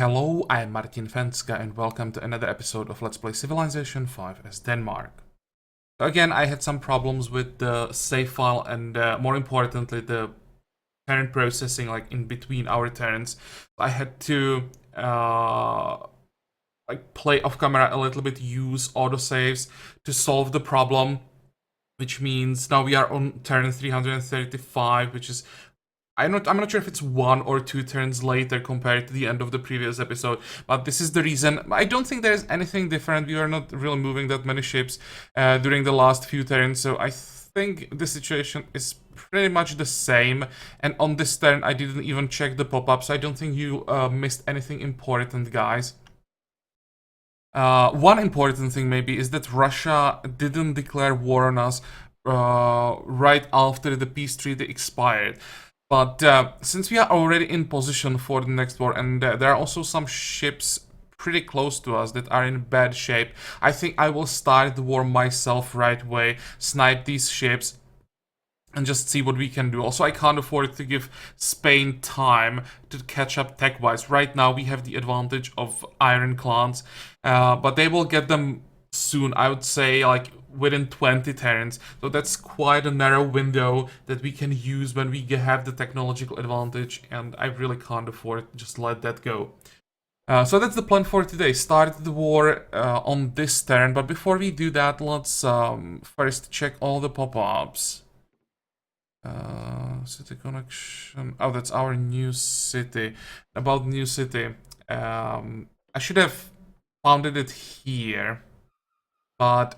Hello, I'm Martin Fencka and welcome to another episode of Let's Play Civilization 5 as Denmark. So again, I had some problems with the save file and more importantly the turn processing, like in between our turns. I had to play off camera a little bit, use autosaves to solve the problem, which means now we are on turn 335, which is I'm not sure if it's 1 or 2 turns later compared to the end of the previous episode, but this is the reason. I don't think there's anything different. We are not really moving that many ships during the last few turns, so I think the situation is pretty much the same. And on this turn, I didn't even check the pop-up, so I don't think you missed anything important, guys. One important thing maybe is that Russia didn't declare war on us right after the peace treaty expired. But since we are already in position for the next war, and there are also some ships pretty close to us that are in bad shape, I think I will start the war myself right away, snipe these ships, and just see what we can do. Also, I can't afford to give Spain time to catch up tech-wise. Right now, we have the advantage of ironclads, but they will get them soon. I would say, like, within 20 turns. So that's quite a narrow window that we can use when we have the technological advantage, and I really can't afford to just let that go. So that's the plan for today. Start the war on this turn, but before we do that, let's first check all the pop-ups. City connection. Oh, that's our new city. About new city, I should have founded it here, but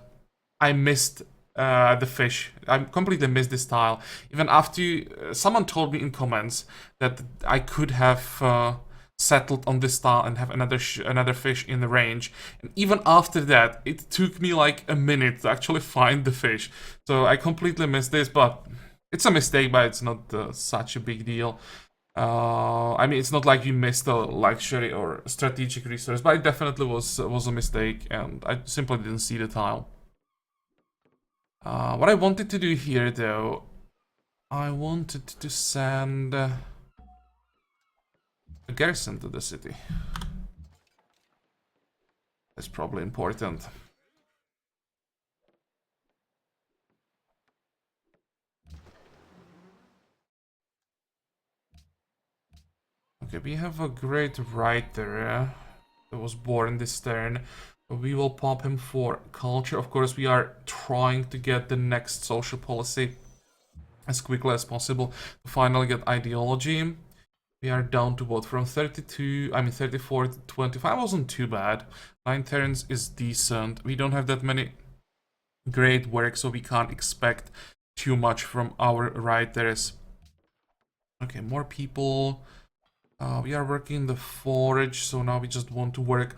I missed the fish. I completely missed this tile. Even after someone told me in comments that I could have settled on this tile and have another fish in the range. And even after that, it took me like a minute to actually find the fish. So I completely missed this, but it's a mistake, but it's not such a big deal. I mean, it's not like you missed a luxury or strategic resource, but it definitely was a mistake, and I simply didn't see the tile. What I wanted to do here, though, I wanted to send a garrison to the city. That's probably important. Okay, we have a great writer that was born this turn. We will pop him for culture. Of course, we are trying to get the next social policy as quickly as possible to finally get ideology. We are down to what, from 34 to 25. Wasn't too bad. 9 turns is decent. We don't have that many great work, so we can't expect too much from our writers. Okay, more people. We are working the forage, so now we just want to work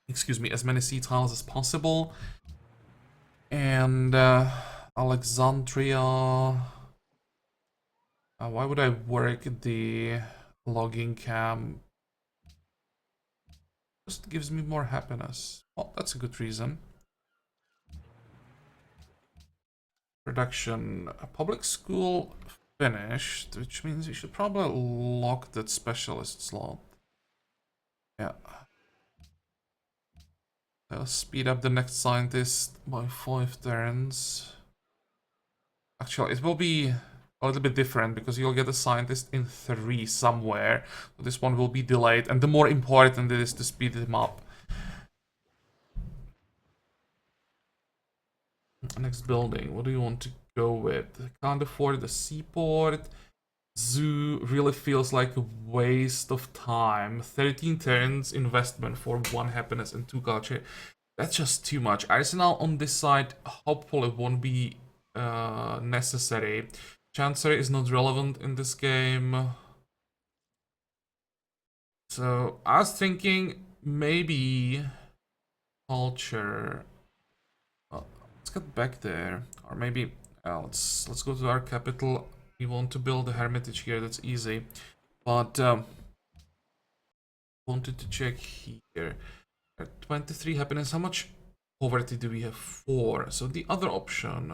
excuse me, as many sea tiles as possible. And Alexandria. Why would I work the logging camp? Just gives me more happiness. Well, that's a good reason. Production. A public school finished, which means we should probably lock that specialist slot. Yeah. Speed up the next scientist by 5 turns. Actually, it will be a little bit different because you'll get a scientist in 3 somewhere. So this one will be delayed, and the more important it is to speed him up. Next building, what do you want to go with? Can't afford the seaport. Zoo really feels like a waste of time. 13 turns investment for 1 happiness and 2 culture. That's just too much. Arsenal on this side hopefully won't be necessary. Chancery is not relevant in this game. So I was thinking maybe culture. Let's get back there, or maybe let's go to our capital. We want to build a hermitage here. That's easy, but wanted to check here. 23 happiness. How much poverty do we have? 4. So the other option,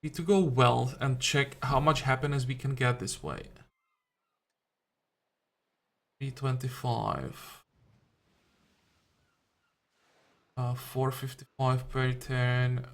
we need to go wealth and check how much happiness we can get this way. p.25. 455 per turn.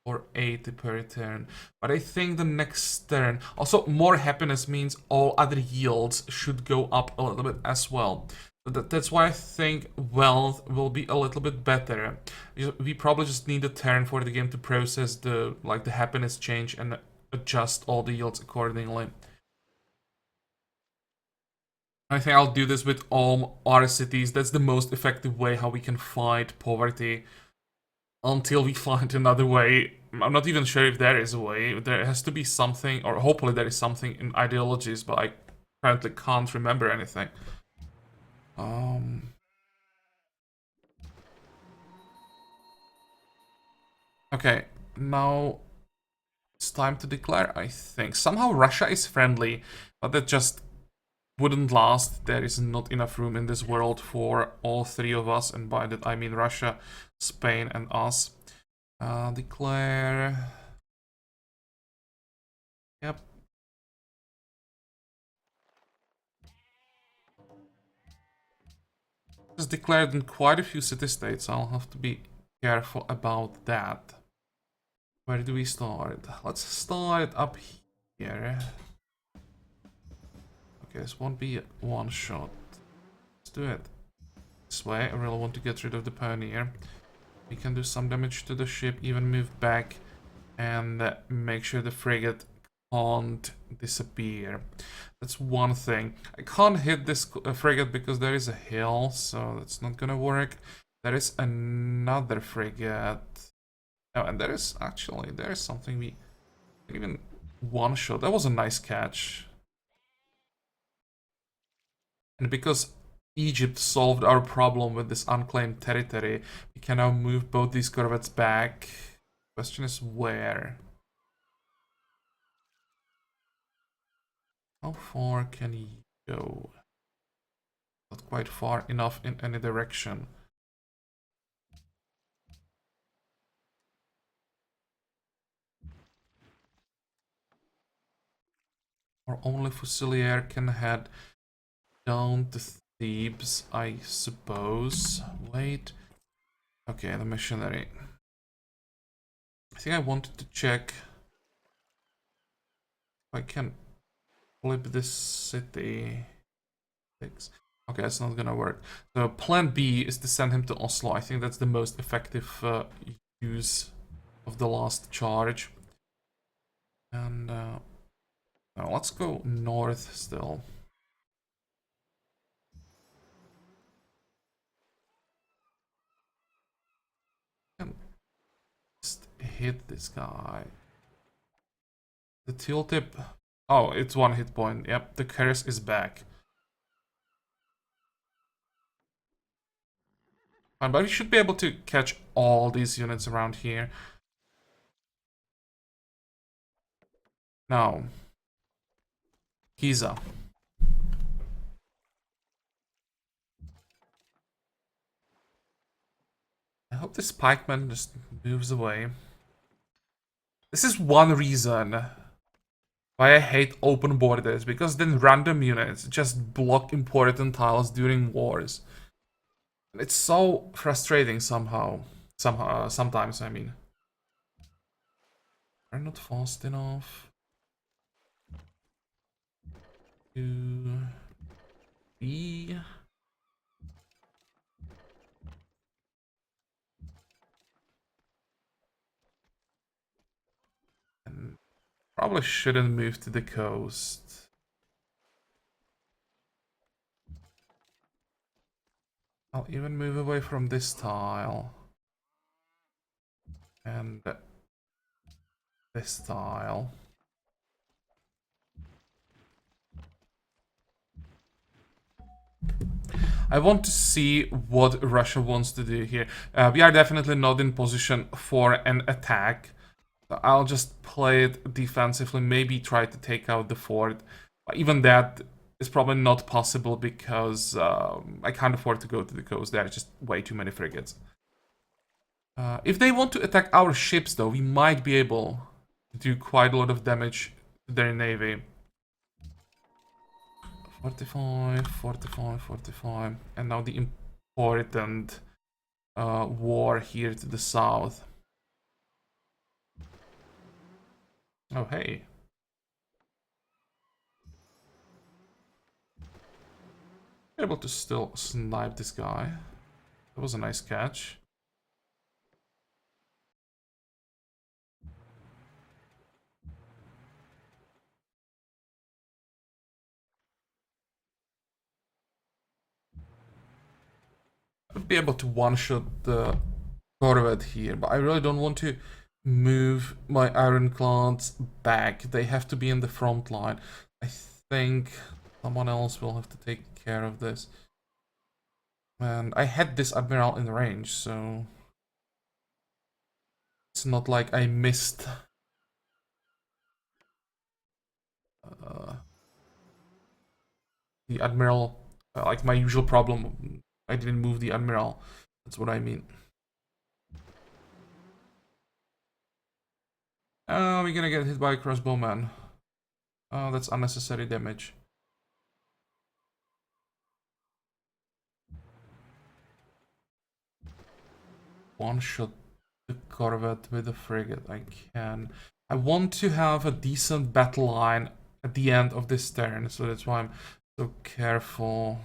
Or 80 per turn. But I think the next turn... Also, more happiness means all other yields should go up a little bit as well. That's why I think wealth will be a little bit better. We probably just need a turn for the game to process the happiness change and adjust all the yields accordingly. I think I'll do this with all our cities. That's the most effective way how we can fight poverty. Until we find another way. I'm not even sure if there is a way. There has to be something, or hopefully there is something in ideologies, but I currently can't remember anything. Okay, now it's time to declare, I think. Somehow Russia is friendly, but that just wouldn't last. There is not enough room in this world for all three of us, and by that I mean Russia, Spain, and us. Declare. Yep. Just declared in quite a few city-states. I'll have to be careful about that. Where do we start? Let's start up here. Okay, this won't be one shot. Let's do it this way. I really want to get rid of the pioneer. We can do some damage to the ship, even move back and make sure the frigate can't disappear. That's one thing. I can't hit this frigate because there is a hill, so that's not gonna work. There is another frigate. Oh, and there is something we even one shot. That was a nice catch. And because Egypt solved our problem with this unclaimed territory, we can now move both these corvettes back. Question is where? How far can he go? Not quite far enough in any direction. Or only Fusilier can head down to Thebes, I suppose. Wait. Okay, the missionary. I think I wanted to check if I can flip this city. Okay, that's not gonna work. So plan B is to send him to Oslo. I think that's the most effective use of the last charge. And now let's go north still. Just hit this guy. The tooltip. Oh, it's one hit point. Yep, the curse is back. Fine, but we should be able to catch all these units around here. Now, Giza. I hope this pikeman just moves away. This is one reason why I hate open borders, because then random units just block important tiles during wars. It's so frustrating somehow. Sometimes, I mean. Are not fast enough. 2 B. And probably shouldn't move to the coast. I'll even move away from this tile. And this tile. I want to see what Russia wants to do here. We are definitely not in position for an attack. So I'll just play it defensively, maybe try to take out the fort. But even that is probably not possible because I can't afford to go to the coast. There are just way too many frigates. If they want to attack our ships, though, we might be able to do quite a lot of damage to their navy. 45, 45, 45. And now the important war here to the south. Oh, hey. Able to still snipe this guy. That was a nice catch. I'd be able to one-shot the Corvette here, but I really don't want to move my ironclads back. They have to be in the front line. I think someone else will have to take care of this. And I had this admiral in range, so it's not like I missed the admiral. Like my usual problem, I didn't move the admiral. That's what I mean. Oh, we're gonna get hit by a crossbowman. Oh, that's unnecessary damage. One shot the corvette with the frigate. I can. I want to have a decent battle line at the end of this turn, so that's why I'm so careful.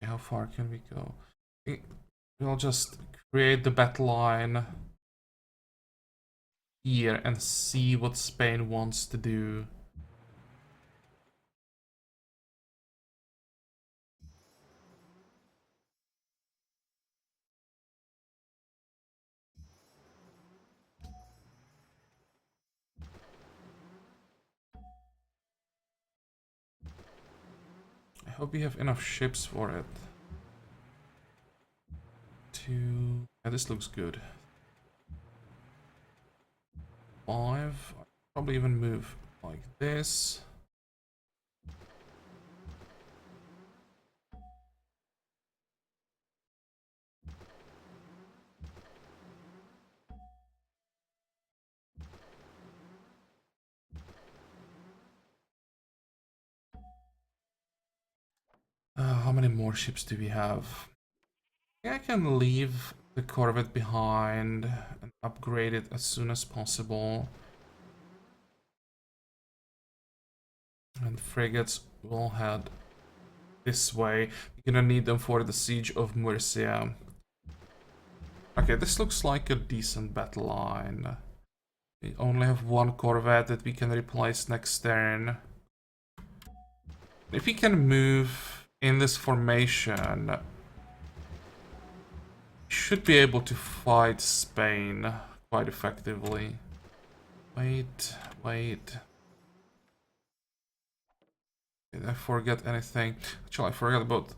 How far can we go? We'll just create the battle line here and see what Spain wants to do. I hope we have enough ships for it. Yeah, this looks good. 5. I'll probably even move like this. How many more ships do we have? I can leave the Corvette behind and upgrade it as soon as possible. And frigates will head this way. You're gonna need them for the siege of Murcia. Okay, this looks like a decent battle line. We only have one Corvette that we can replace next turn. If we can move in this formation, we should be able to fight Spain quite effectively. Wait. Did I forget anything? Actually, I forgot about...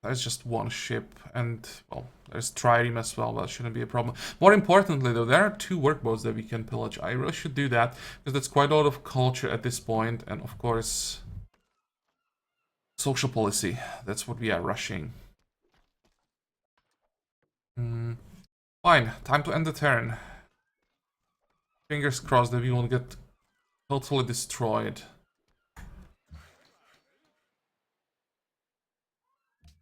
There's just one ship, and, well, there's trireme as well, that shouldn't be a problem. More importantly, though, there are 2 workboats that we can pillage. I really should do that, because that's quite a lot of culture at this point, and of course... social policy, that's what we are rushing. Fine, time to end the turn. Fingers crossed that we won't get totally destroyed.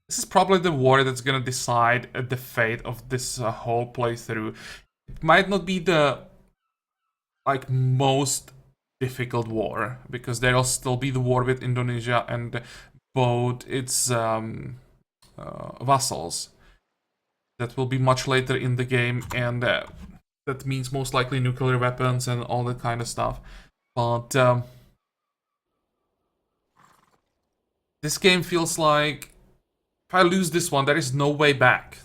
This is probably the war that's gonna decide the fate of this whole playthrough. It might not be the like most difficult war, because there'll still be the war with Indonesia and both its vassals. That will be much later in the game, and that means most likely nuclear weapons and all that kind of stuff. But this game feels like if I lose this one, there is no way back.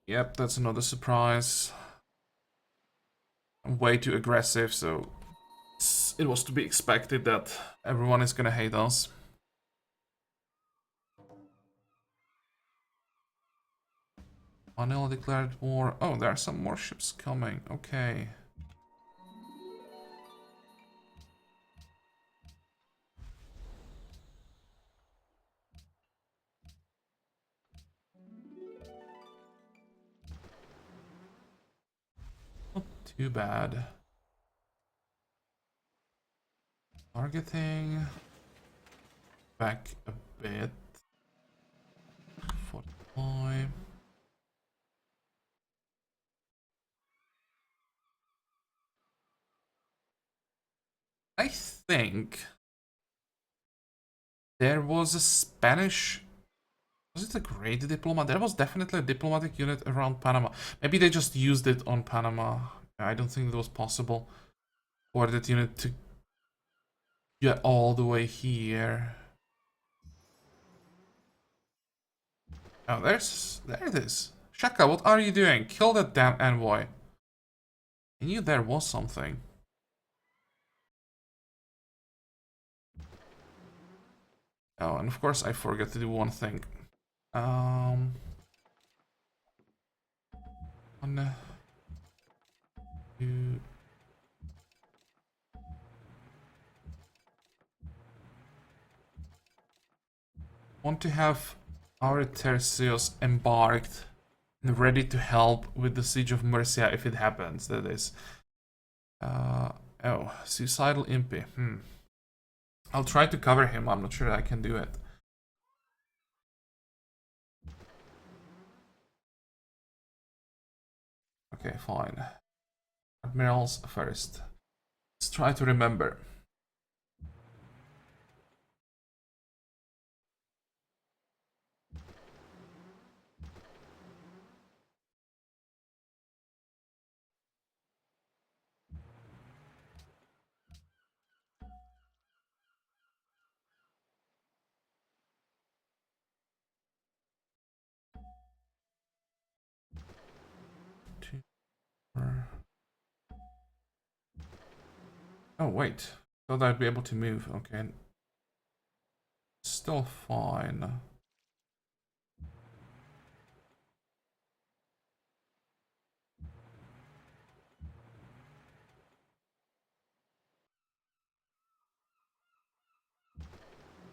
Yep, that's another surprise. I'm way too aggressive, so it was to be expected that everyone is gonna hate us. Manila declared war. Oh, there are some more ships coming. Okay. too bad. Targeting. Back a bit. 45. I think there was a Spanish. Was it a great diplomat? There was definitely a diplomatic unit around Panama. Maybe they just used it on Panama. I don't think it was possible for that unit to get all the way here. Oh, there it is. Shaka, what are you doing? Kill that damn envoy. I knew there was something. Oh, and of course I forgot to do one thing. One, two. Want to have our tercios embarked and ready to help with the siege of Murcia if it happens. That is. Oh, suicidal impy. I'll try to cover him. I'm not sure I can do it. Okay, fine. Admirals first. Let's try to remember. Two, four. Oh, wait. Thought I'd be able to move. Okay. Still fine.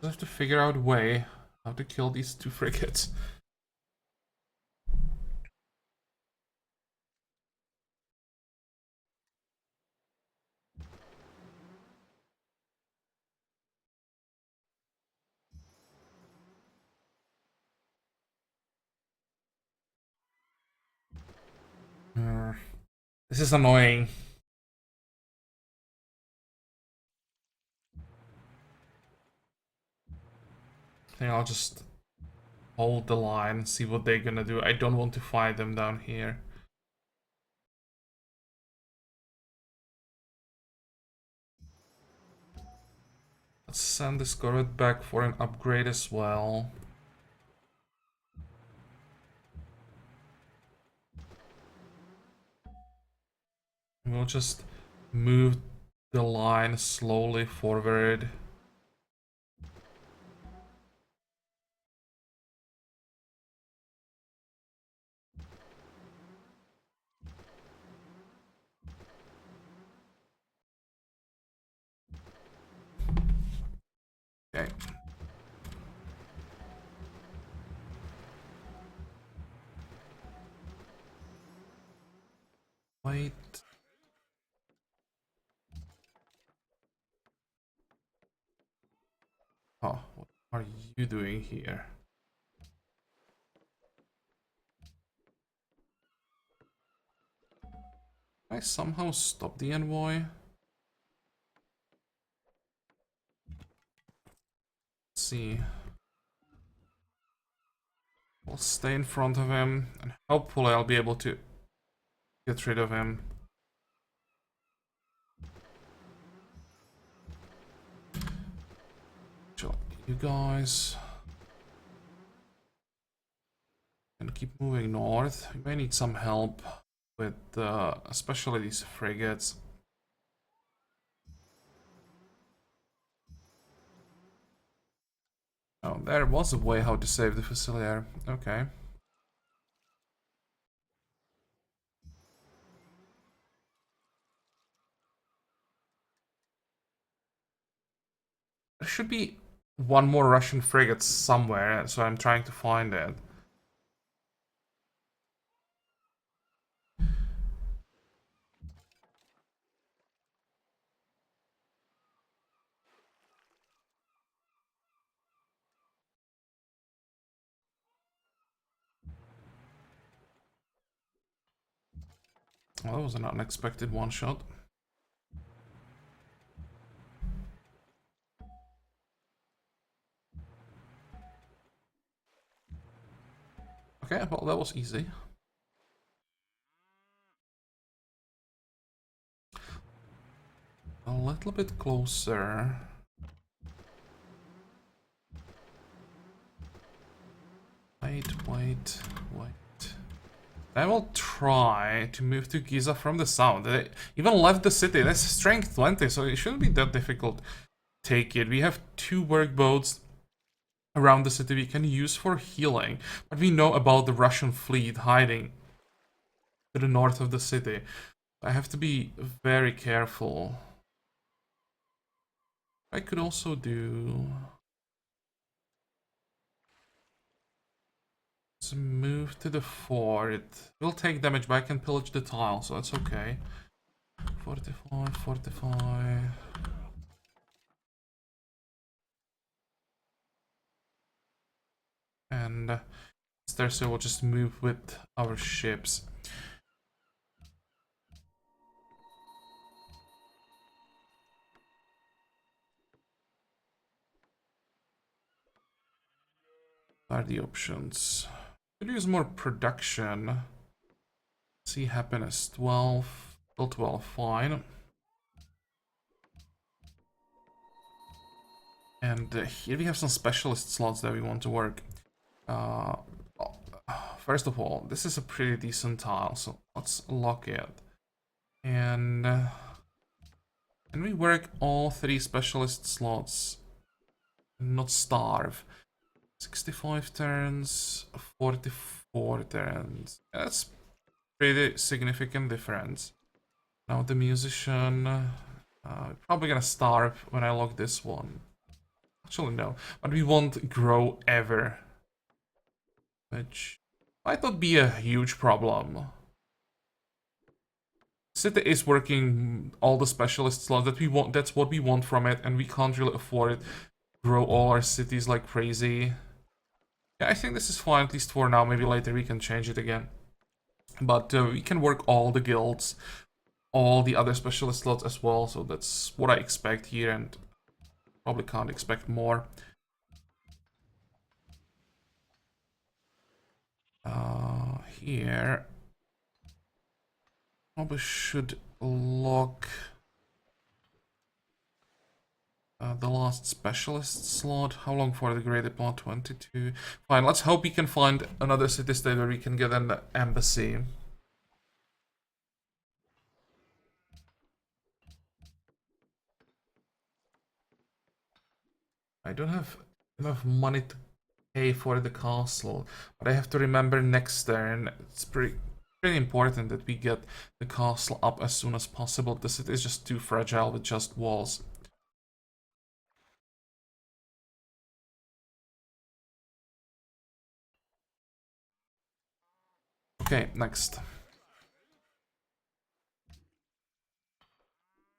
I have to figure out a way how to kill these two frigates. This is annoying. I think I'll just hold the line and see what they're gonna do. I don't want to fight them down here. Let's send this corvette back for an upgrade as well. We'll just move the line slowly forward. Okay. Wait. Oh, what are you doing here? Can I somehow stop the envoy? Let's see. I'll stay in front of him, and hopefully I'll be able to get rid of him. Chill, you guys. And keep moving north. We may need some help with especially these frigates. Oh, there was a way how to save the Fusilier. Okay. There should be one more Russian frigate somewhere, so I'm trying to find it. Well, that was an unexpected one-shot. Okay, well, that was easy. A little bit closer. Wait. I will try to move to Giza from the south. They even left the city. That's strength 20, so it shouldn't be that difficult. Take it. We have 2 workboats around the city we can use for healing. But we know about the Russian fleet hiding to the north of the city. I have to be very careful. I could also do... let's move to the fort. It will take damage, but I can pillage the tile, so that's okay. Fortify. And there, so we'll just move with our ships. What are the options? Could use more production. See happiness 12. Still 12, fine. And here we have some specialist slots that we want to work. First of all, this is a pretty decent tile, so let's lock it. And can we work all 3 specialist slots and not starve? 65 turns, 44 turns. That's pretty significant difference. Now the musician, probably gonna starve when I lock this one. Actually no, but we won't grow ever, which might not be a huge problem. City is working all the specialist slots that we want. That's what we want from it, and we can't really afford it. Grow all our cities like crazy. Yeah, I think this is fine, at least for now. Maybe later we can change it again. But we can work all the guilds, all the other specialist slots as well, so that's what I expect here, and probably can't expect more. Here, probably should lock the last specialist slot. How long for the Great Diplomat? 22. Fine, let's hope we can find another city-state where we can get an embassy. I don't have enough money to pay for the castle, but I have to remember next turn it's pretty important that we get the castle up as soon as possible. The city is just too fragile with just walls. Okay, next.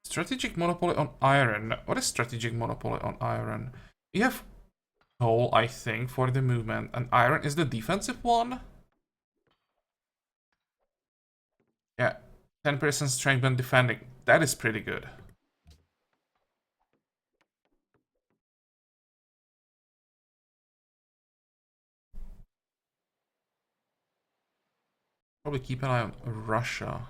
Strategic monopoly on iron. What is strategic monopoly on iron? We have coal, I think, for the movement, and iron is the defensive one. Yeah, 10% strength when defending. That is pretty good. Probably keep an eye on Russia.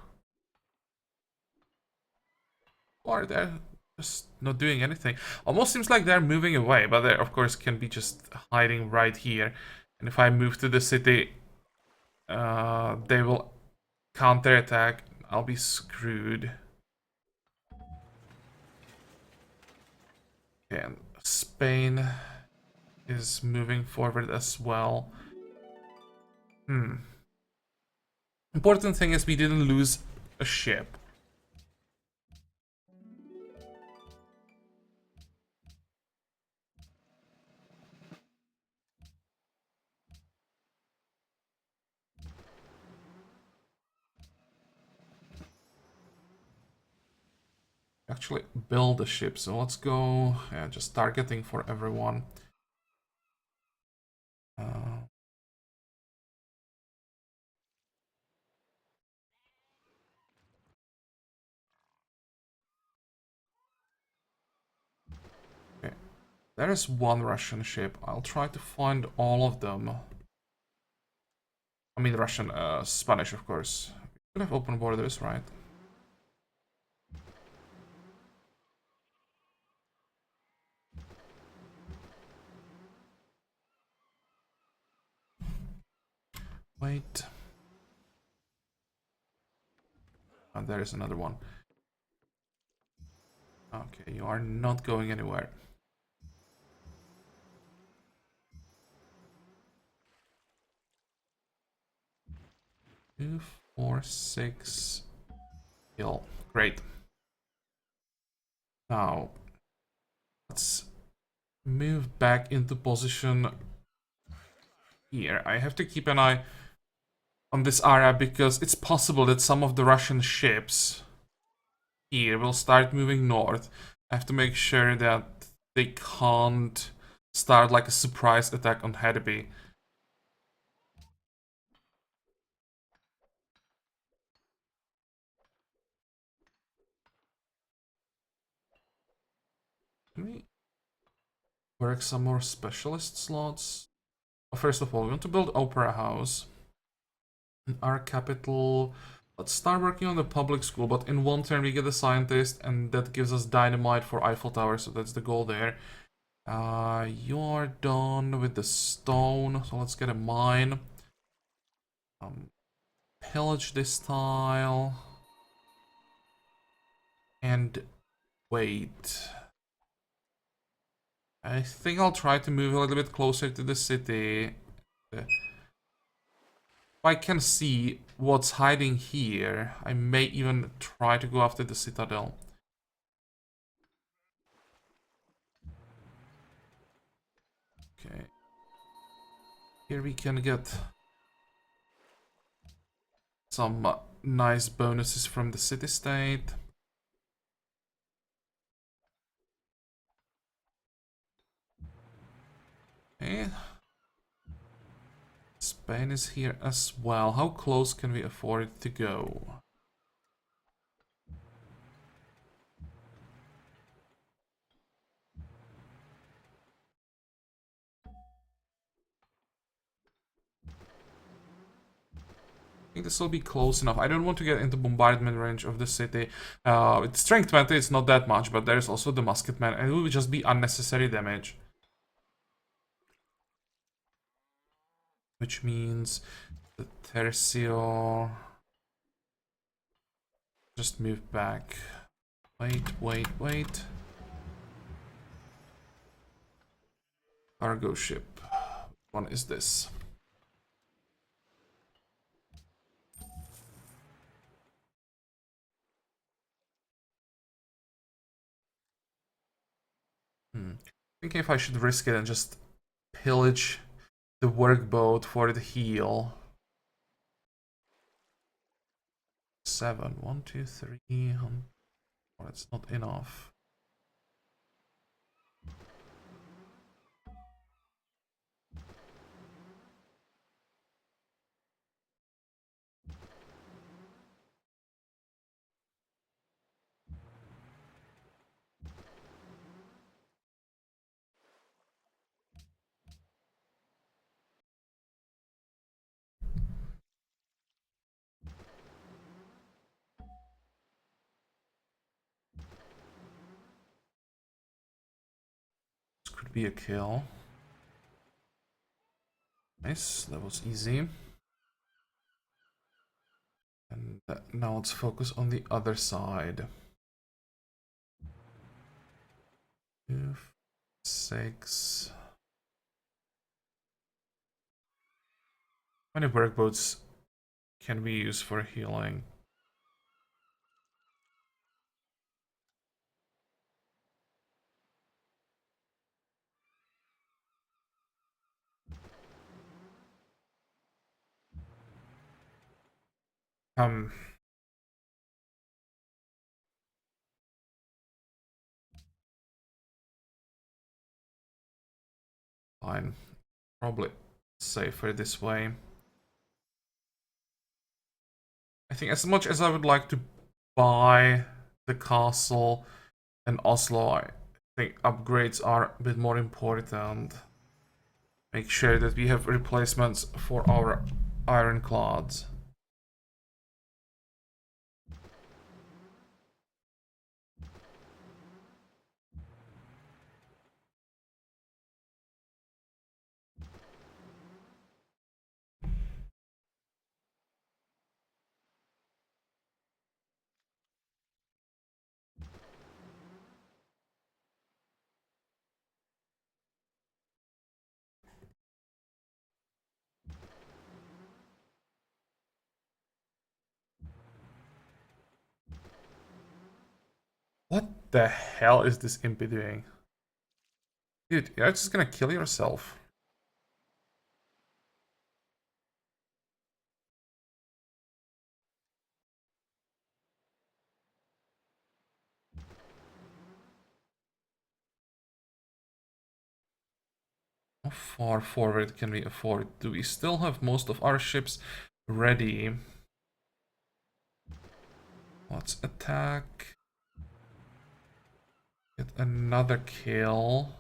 Or they're just not doing anything. Almost seems like they're moving away, but they of course can be just hiding right here. And if I move to the city, they will counterattack. I'll be screwed. Okay, and Spain is moving forward as well. Important thing is we didn't lose a ship. Actually build a ship, so let's go. Yeah, just targeting for everyone. There is one Russian ship. I'll try to find all of them. I mean Russian, Spanish, of course. We could have open borders, right? Wait. Oh, there is another one. Okay, you are not going anywhere. 2, 4, 6. Kill. Great. Now, let's move back into position here. I have to keep an eye on this area because it's possible that some of the Russian ships here will start moving north. I have to make sure that they can't start like a surprise attack on Hedeby. Can we work some more specialist slots? Well, first of all, we want to build Opera House in our capital. Let's start working on the public school, but in one turn we get a scientist, and that gives us dynamite for Eiffel Tower, so that's the goal there. You're done with the stone, so let's get a mine. Pillage this tile. And wait. I think I'll try to move a little bit closer to the city. If I can see what's hiding here, I may even try to go after the citadel. Okay. Here we can get some nice bonuses from the city-state. Okay. Spain is here as well. How close can we afford it to go? I think this will be close enough. I don't want to get into bombardment range of the city. It's strength 20, it's not that much, but there's also the musketman, and it will just be unnecessary damage. Which means the Tercio... just move back. Wait. Cargo ship. What one is this? Thinking if I should risk it and just pillage the workboat for the heal. 7, 1, 2, 3. Oh, that's not enough. This could be a kill. Nice, that was easy. And now let's focus on the other side. 2, 6. How many workboats can we use for healing? Fine. Probably safer this way. I think as much as I would like to buy the castle in Oslo, I think upgrades are a bit more important. Make sure that we have replacements for our ironclads. What the hell is this imp doing? Dude, you're just gonna kill yourself. How far forward can we afford? Do we still have most of our ships ready? Let's attack. Get another kill.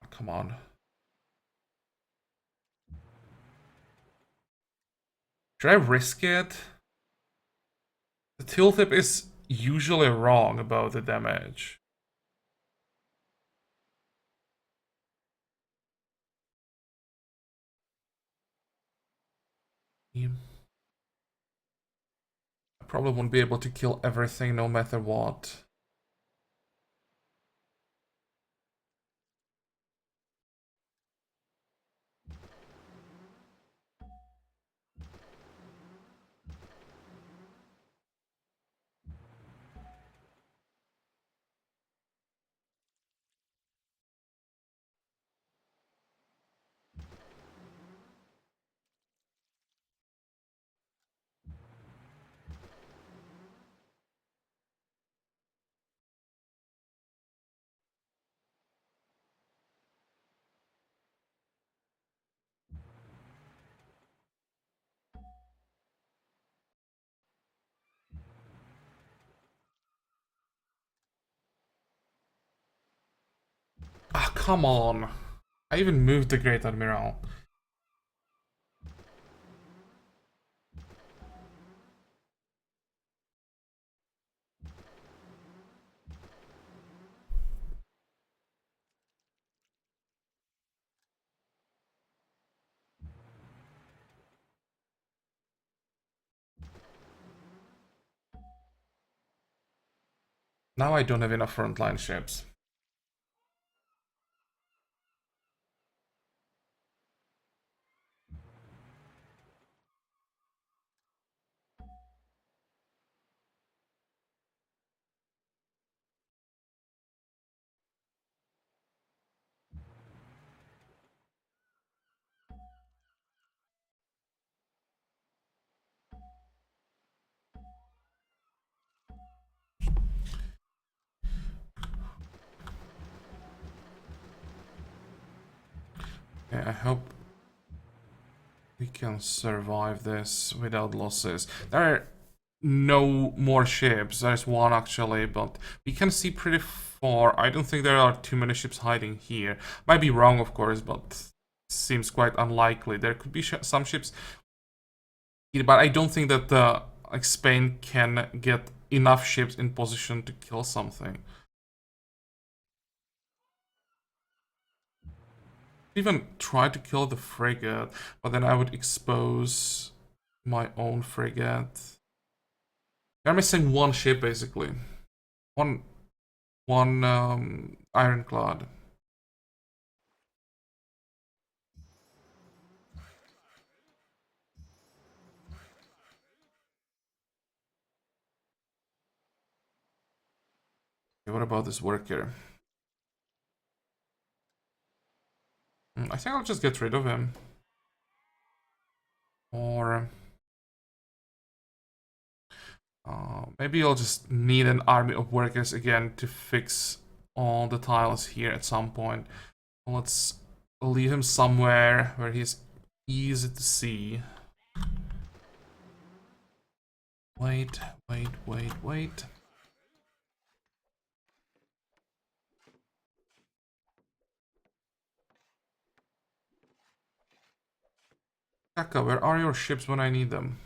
Oh, come on. Should I risk it? The tooltip is usually wrong about the damage. I probably won't be able to kill everything no matter what. Ah, come on. I even moved the Great Admiral. Now I don't have enough frontline ships. Yeah, I hope we can survive this without losses. There are no more ships. There's one actually, but we can see pretty far. I don't think there are too many ships hiding here. Might be wrong, of course, but seems quite unlikely. There could be some ships, but I don't think that like Spain can get enough ships in position to kill something. Even try to kill the frigate, but then I would expose my own frigate. They're missing one ship basically. One ironclad. Okay, what about this worker? I think I'll just get rid of him. Or maybe I'll just need an army of workers again to fix all the tiles here at some point. Let's leave him somewhere where he's easy to see. Wait. Fencka, where are your ships when I need them?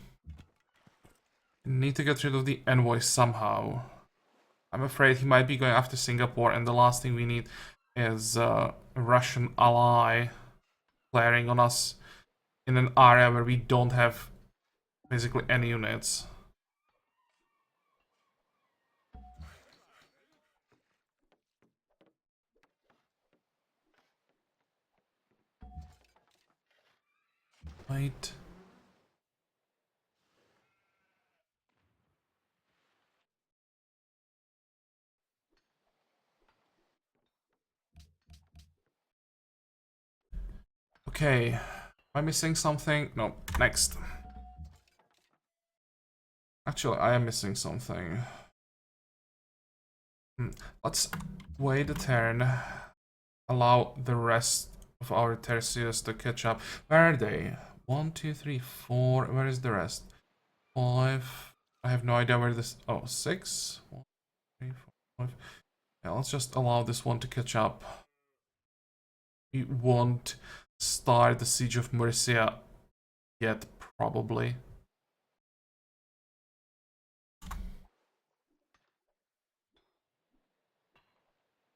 Need to get rid of the envoy somehow. I'm afraid he might be going after Singapore, and the last thing we need is a Russian ally flaring on us in an area where we don't have basically any units. Wait. Okay. Am I missing something? No. Next. Actually, I am missing something. Let's wait a turn. Allow the rest of our tertius to catch up. Where are they? 1, 2, 3, 4. Where is the rest? 5. I have no idea where this. Oh, 6. 1, 3, 4, 5. Yeah, let's just allow this one to catch up. We won't start the siege of Murcia yet, probably.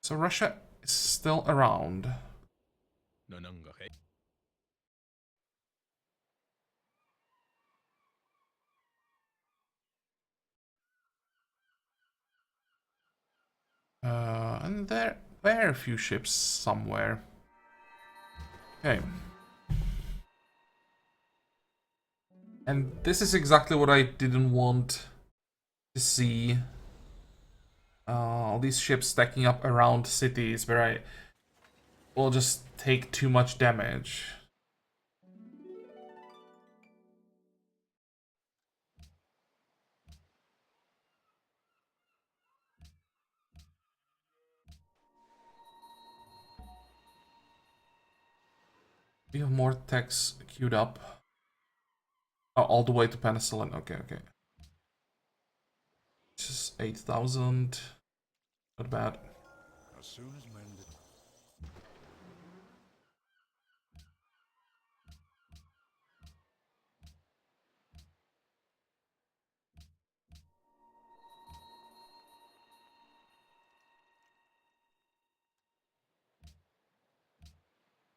So Russia is still around. And there were a few ships somewhere. Okay. And this is exactly what I didn't want to see. All these ships stacking up around cities where I will just take too much damage. We have more techs queued up. Oh, all the way to penicillin. Okay. Just 8,000. Not bad. As soon as mended.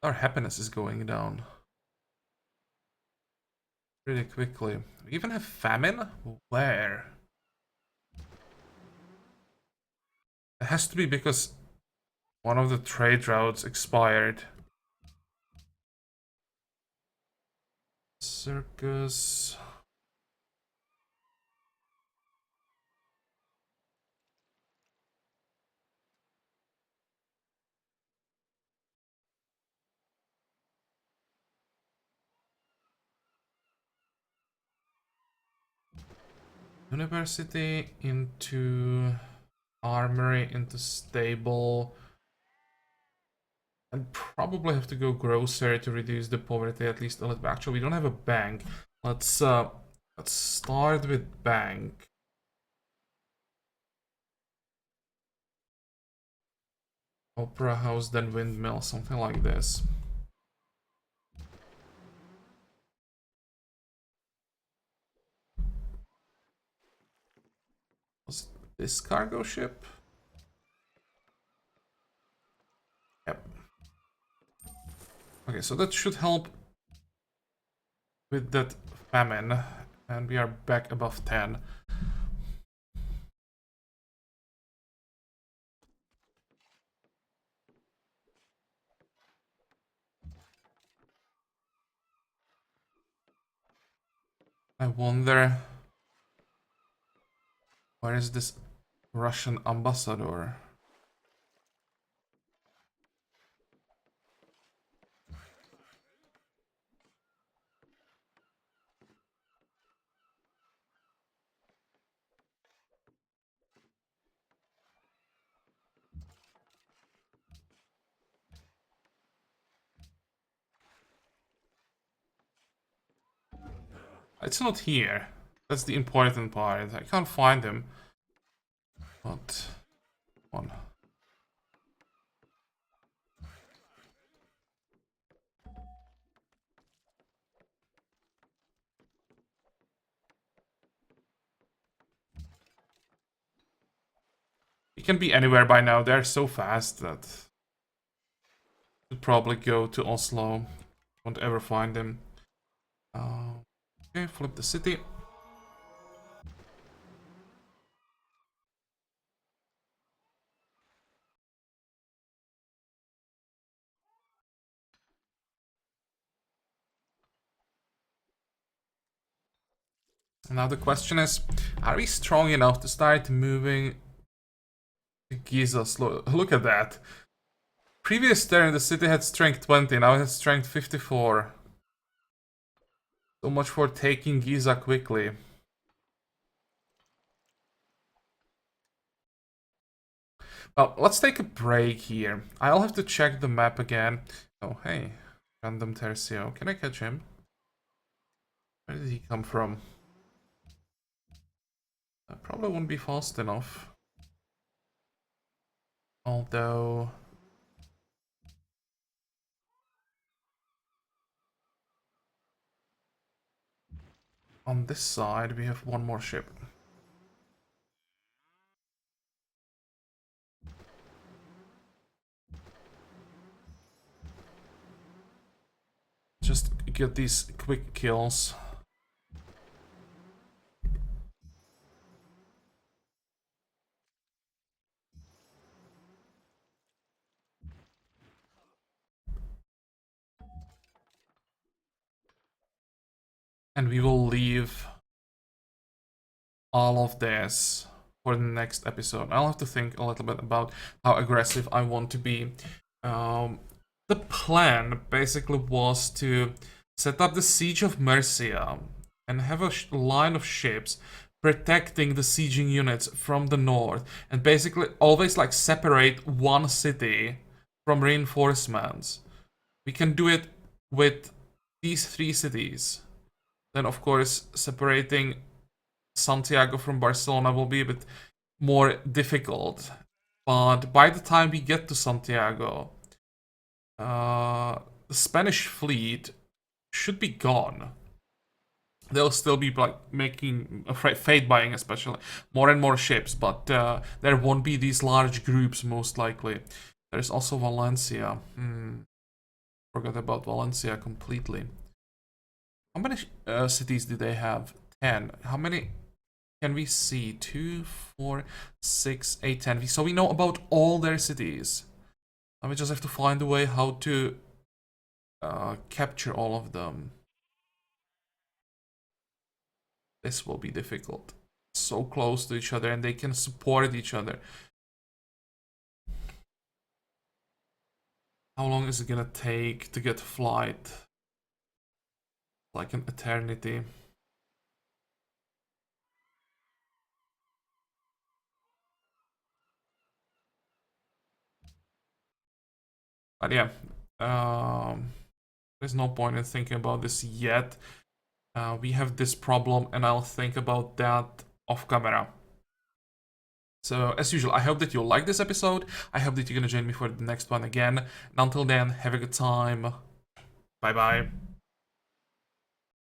Our happiness is going down pretty quickly. We even have famine? Where? It has to be because one of the trade routes expired. Circus. University into armory into stable. And probably have to go grocery to reduce the poverty at least a little bit. Actually, we don't have a bank. Let's start with bank. Opera house, then windmill, something like this. Was this cargo ship? Yep. Okay, so that should help with that famine. And we are back above 10. I wonder, where is this Russian ambassador? It's not here. That's the important part. I can't find him. But one. He can be anywhere by now. They're so fast that should probably go to Oslo. Won't ever find him. Okay, flip the city. Now the question is, are we strong enough to start moving to Giza slow? Look at that. Previous turn the city had strength 20, now it has strength 54. So much for taking Giza quickly. Well, let's take a break here. I'll have to check the map again. Oh, hey. Random Tercio. Can I catch him? Where did he come from? That probably won't be fast enough. Although... on this side, we have one more ship. Just get these quick kills. And we will leave all of this for the next episode. I'll have to think a little bit about how aggressive I want to be. The plan basically was to set up the Siege of Mercia and have a line of ships protecting the sieging units from the north, and basically always like separate one city from reinforcements. We can do it with these 3 cities. Then of course separating Santiago from Barcelona will be a bit more difficult. But by the time we get to Santiago, the Spanish fleet should be gone. They'll still be like making fate buying, especially more and more ships, but there won't be these large groups most likely. There's also Valencia. Forgot about Valencia completely. How many cities do they have? 10. How many can we see? 2, 4, 6, 8, 10. So we know about all their cities. And we just have to find a way how to capture all of them. This will be difficult. So close to each other, and they can support each other. How long is it gonna take to get flight? Like an eternity. But yeah, there's no point in thinking about this yet. We have this problem, and I'll think about that off camera. So, as usual, I hope that you'll like this episode. I hope that you're gonna join me for the next one again. And until then, have a good time. Bye bye.